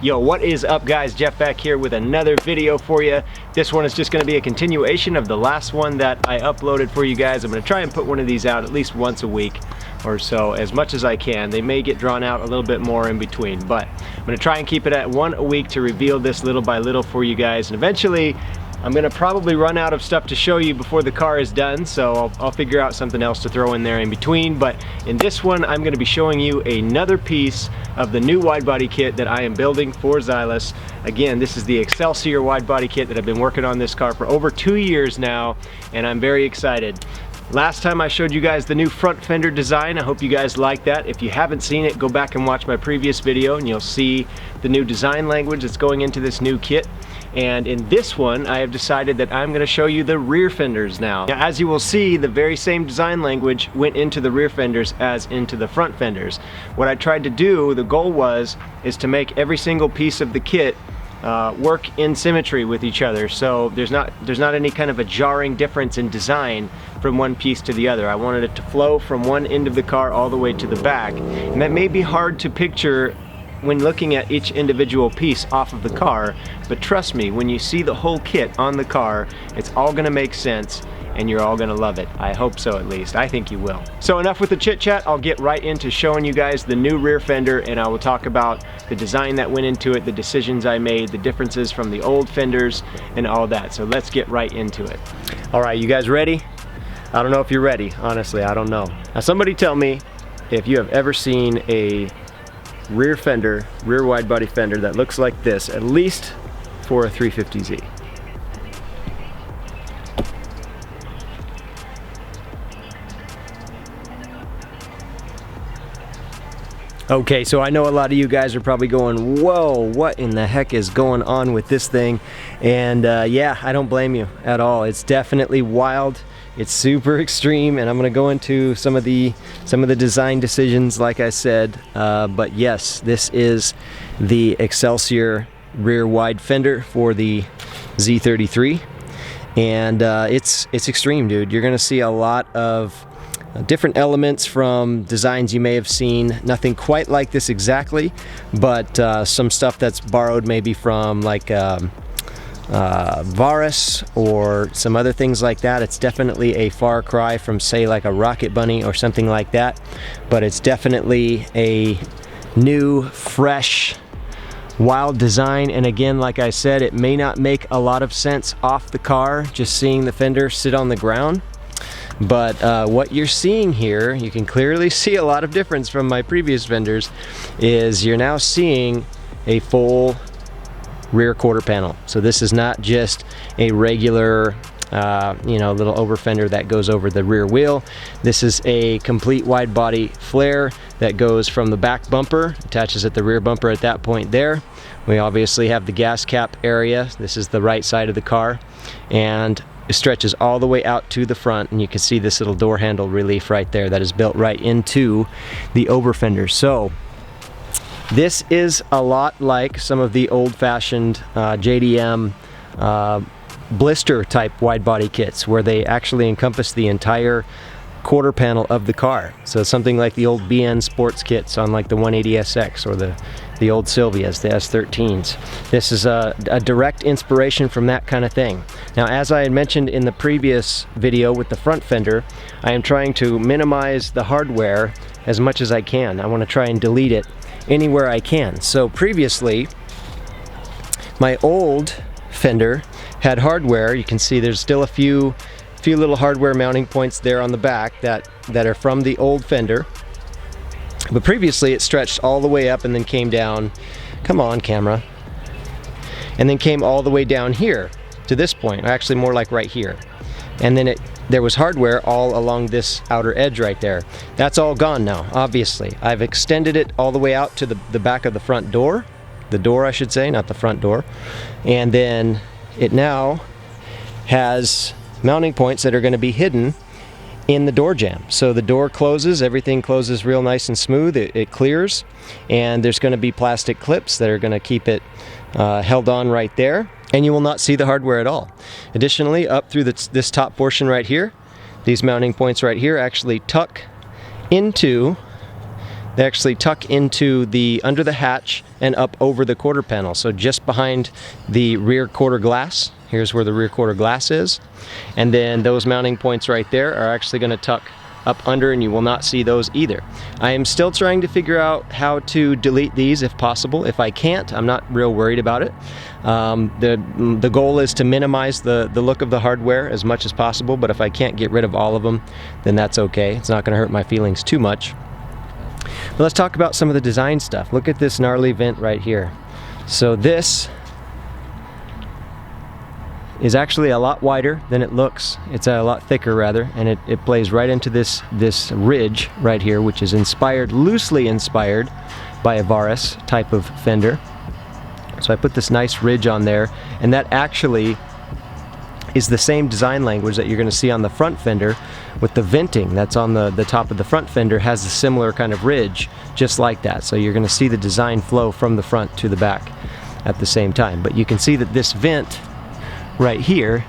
Yo, what is up guys? Jeff back here with another video for you. This one is just going to be a continuation of the last one that I uploaded for you guys. I'm going to try and put one of these out at least once a week or so, as much as I can. They may get drawn out a little bit more in between, but I'm going to try and keep it at one a week to reveal this little by little for you guys. And eventually I'm gonna probably run out of stuff to show you before the car is done, so I'll figure out something else to throw in there in between. But in this one, I'm gonna be showing you another piece of the new wide body kit that I am building for Zailas. Again, this is the Excelsior wide body kit that I've been working on this car for over 2 years now, and I'm very excited. Last time I showed you guys the new front fender design. I hope you guys like that. If you haven't seen it, go back and watch my previous video and you'll see the new design language that's going into this new kit. And in this one, I have decided that I'm going to show you the rear fenders now. Now, as you will see, the very same design language went into the rear fenders as into the front fenders. What I tried to do, the goal is to make every single piece of the kit work in symmetry with each other, so there's not any kind of a jarring difference in design from one piece to the other. I wanted it to flow from one end of the car all the way to the back, and that may be hard to picture when looking at each individual piece off of the car, but trust me, when you see the whole kit on the car, it's all gonna make sense and you're all gonna love it. I hope so, at least. I think you will. So enough with the chit chat. I'll get right into showing you guys the new rear fender, and I will talk about the design that went into it, the decisions I made, the differences from the old fenders, and all that. So let's get right into it. All right, you guys ready? I don't know if you're ready. Honestly, I don't know. Now somebody tell me if you have ever seen a rear fender, rear wide body fender that looks like this, at least for a 350Z. Okay, so I know a lot of you guys are probably going, whoa, what in the heck is going on with this thing? And yeah, I don't blame you at all. It's definitely wild. It's super extreme, and I'm going to go into some of the design decisions, like I said. But yes, this is the Excelsior rear wide fender for the Z33, and it's extreme, dude. You're going to see a lot of different elements from designs you may have seen. Nothing quite like this exactly, but some stuff that's borrowed maybe from like Varus or some other things like that. It's definitely a far cry from, say, like a Rocket Bunny or something like that, but it's definitely a new, fresh, wild design. And again, like I said, it may not make a lot of sense off the car, just seeing the fender sit on the ground. But what you're seeing here, you can clearly see a lot of difference from my previous fenders, is you're now seeing a full rear quarter panel. So this is not just a regular you know, little over fender that goes over the rear wheel. This is a complete wide body flare that goes from the back bumper, attaches at the rear bumper at that point there. We obviously have the gas cap area. This is the right side of the car, and it stretches all the way out to the front, and you can see this little door handle relief right there that is built right into the over fender. So this is a lot like some of the old-fashioned JDM blister type wide body kits, where they actually encompass the entire quarter panel of the car. So something like the old BN sports kits on like the 180SX or the old Sylvias, the S13s. This is a direct inspiration from that kind of thing. Now, as I had mentioned in the previous video with the front fender, I am trying to minimize the hardware as much as I can. I want to try and delete it anywhere I can. So previously, my old fender had hardware. You can see there's still a few little hardware mounting points there on the back that are from the old fender. But previously it stretched all the way up and then came down, come on camera, and then came all the way down here to this point, actually more like right here. And then there was hardware all along this outer edge right there. That's all gone now, obviously. I've extended it all the way out to the back of the front door. The door, I should say, not the front door. And then it now has mounting points that are going to be hidden in the door jamb. So the door closes, everything closes real nice and smooth, it clears, and there's going to be plastic clips that are going to keep it held on right there, and you will not see the hardware at all. Additionally, up through this top portion right here, these mounting points right here actually tuck into They actually tuck into the under the hatch and up over the quarter panel. So just behind the rear quarter glass, here's where the rear quarter glass is. And then those mounting points right there are actually going to tuck up under, and you will not see those either. I am still trying to figure out how to delete these if possible. If I can't, I'm not real worried about it. The goal is to minimize the look of the hardware as much as possible, but if I can't get rid of all of them, then that's okay. It's not going to hurt my feelings too much. But let's talk about some of the design stuff. Look at this gnarly vent right here. So this is actually a lot wider than it looks. It's a lot thicker rather, and it plays right into this ridge right here, which is loosely inspired by a Varus type of fender. So I put this nice ridge on there, and that actually is the same design language that you're going to see on the front fender with the venting that's on the top of the front fender has a similar kind of ridge just like that. So you're going to see the design flow from the front to the back at the same time. But you can see that this vent right here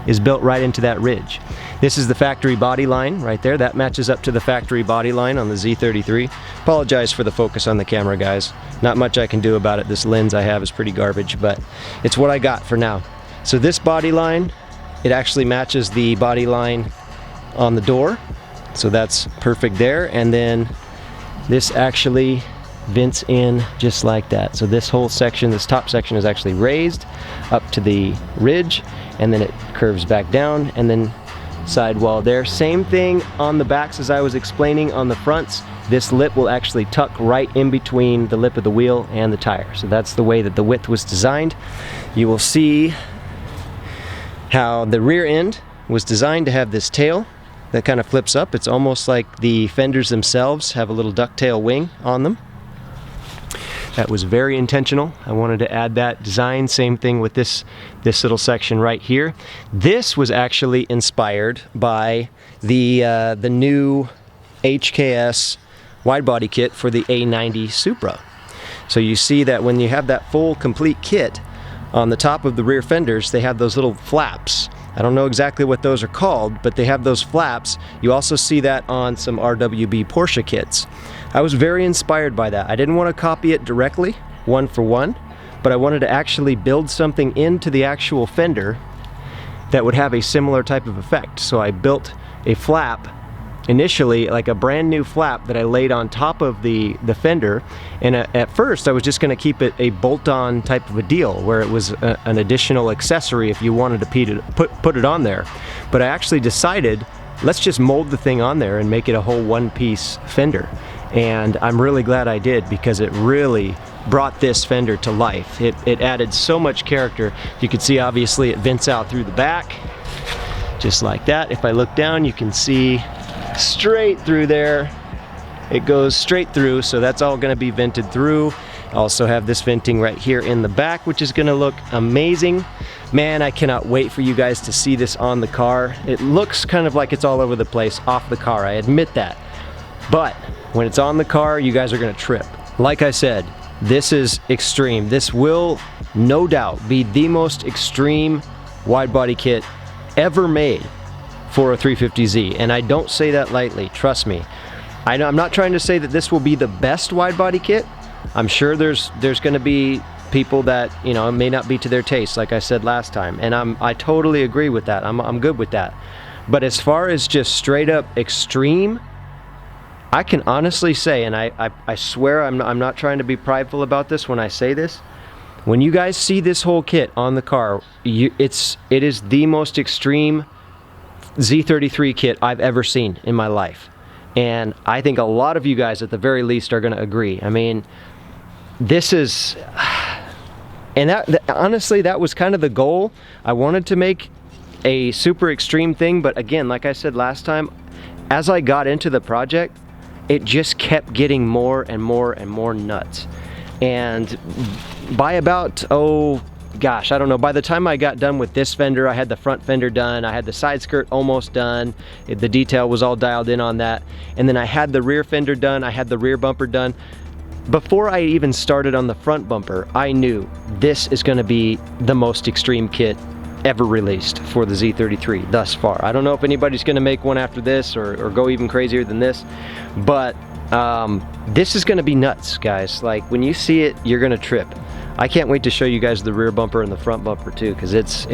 is built right into that ridge. This is the factory body line right there. That matches up to the factory body line on the Z33. Apologize for the focus on the camera, guys. Not much I can do about it. This lens I have is pretty garbage, but it's what I got for now. So this body line, it actually matches the body line on the door. So that's perfect there. And then this actually vents in just like that. So this whole section, this top section, is actually raised up to the ridge, and then it curves back down, and then sidewall there. Same thing on the backs as I was explaining on the fronts. This lip will actually tuck right in between the lip of the wheel and the tire. So that's the way that the width was designed. You will see how the rear end was designed to have this tail that kind of flips up. It's almost like the fenders themselves have a little ducktail wing on them. That was very intentional. I wanted to add that design. Same thing with this little section right here. This was actually inspired by the new HKS widebody kit for the A90 Supra. So you see that when you have that full complete kit, on the top of the rear fenders they have those little flaps. I don't know exactly what those are called, but they have those flaps. You also see that on some RWB Porsche kits. I was very inspired by that. I didn't want to copy it directly, one for one, but I wanted to actually build something into the actual fender that would have a similar type of effect. So I built a flap initially, like a brand new flap that I laid on top of the fender, and at first I was just going to keep it a bolt-on type of a deal where it was an additional accessory if you wanted to put it on there. But I actually decided, let's just mold the thing on there and make it a whole one-piece fender. And I'm really glad I did, because it really brought this fender to life. It added so much character. You can see obviously it vents out through the back just like that. If I look down, you can see straight through there. It goes straight through, so that's all going to be vented through. I also have this venting right here in the back, which is going to look amazing. Man, I cannot wait for you guys to see this on the car. It looks kind of like it's all over the place off the car, I admit that. But when it's on the car, you guys are going to trip. Like I said, this is extreme. This will no doubt be the most extreme wide body kit ever made for a 350Z, and I don't say that lightly, trust me. I'm not trying to say that this will be the best wide body kit. I'm sure there's going to be people that, you know, may not be to their taste, like I said last time, and I totally agree with that. I'm good with that. But as far as just straight up extreme, I can honestly say, and I swear I'm not trying to be prideful about this when I say this, when you guys see this whole kit on the car, it is the most extreme Z33 kit I've ever seen in my life. And I think a lot of you guys at the very least are going to agree. I mean, this is, and honestly, that was kind of the goal. I wanted to make a super extreme thing, but again, like I said last time, as I got into the project, it just kept getting more and more and more nuts. And by about, oh gosh, I don't know, by the time I got done with this fender, I had the front fender done, I had the side skirt almost done, the detail was all dialed in on that, and then I had the rear fender done, I had the rear bumper done. Before I even started on the front bumper, I knew this is going to be the most extreme kit ever released for the Z33 thus far. I don't know if anybody's going to make one after this or go even crazier than this, but This is gonna be nuts, guys. Like, when you see it, you're gonna trip. I can't wait to show you guys the rear bumper and the front bumper too, because it's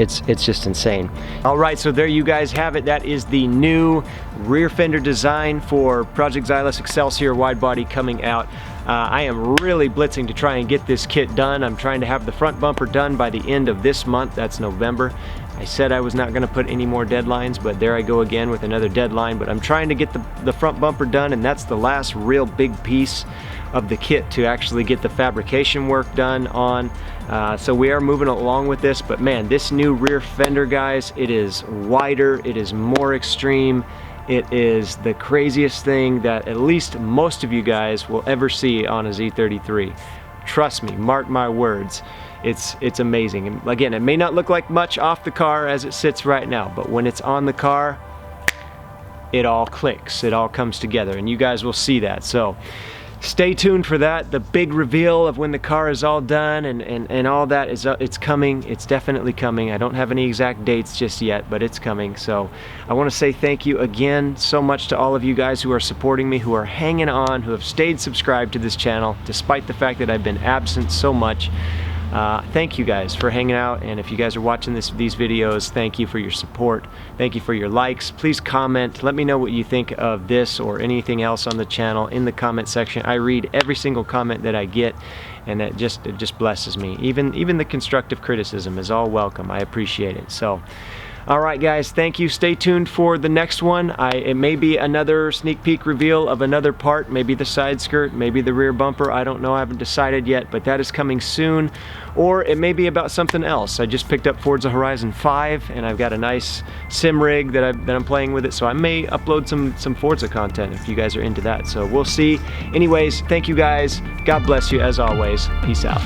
just insane. All right, so there you guys have it. That is the new rear fender design for Project Zailas Excelsior Widebody coming out. I am really blitzing to try and get this kit done. I'm trying to have the front bumper done by the end of this month. That's November. I said I was not going to put any more deadlines, but there I go again with another deadline. But I'm trying to get the front bumper done, and that's the last real big piece of the kit to actually get the fabrication work done on. So we are moving along with this, but man, this new rear fender, guys, it is wider, it is more extreme. It is the craziest thing that at least most of you guys will ever see on a Z33. Trust me, mark my words. It's amazing. And again, it may not look like much off the car as it sits right now, but when it's on the car, it all clicks, it all comes together, and you guys will see that. So stay tuned for that. The big reveal of when the car is all done and all that is it's coming. It's definitely coming. I don't have any exact dates just yet, but it's coming. So I want to say thank you again so much to all of you guys who are supporting me, who are hanging on, who have stayed subscribed to this channel despite the fact that I've been absent so much. Thank you guys for hanging out, and if you guys are watching these videos, thank you for your support. Thank you for your likes. Please comment. Let me know what you think of this or anything else on the channel in the comment section. I read every single comment that I get, and it just blesses me. Even the constructive criticism is all welcome. I appreciate it. So alright guys, thank you. Stay tuned for the next one. It may be another sneak peek reveal of another part, maybe the side skirt, maybe the rear bumper. I don't know, I haven't decided yet, but that is coming soon. Or it may be about something else. I just picked up Forza Horizon 5 and I've got a nice sim rig that I'm playing with it, so I may upload some Forza content if you guys are into that. So we'll see. Anyways, thank you guys. God bless you as always. Peace out.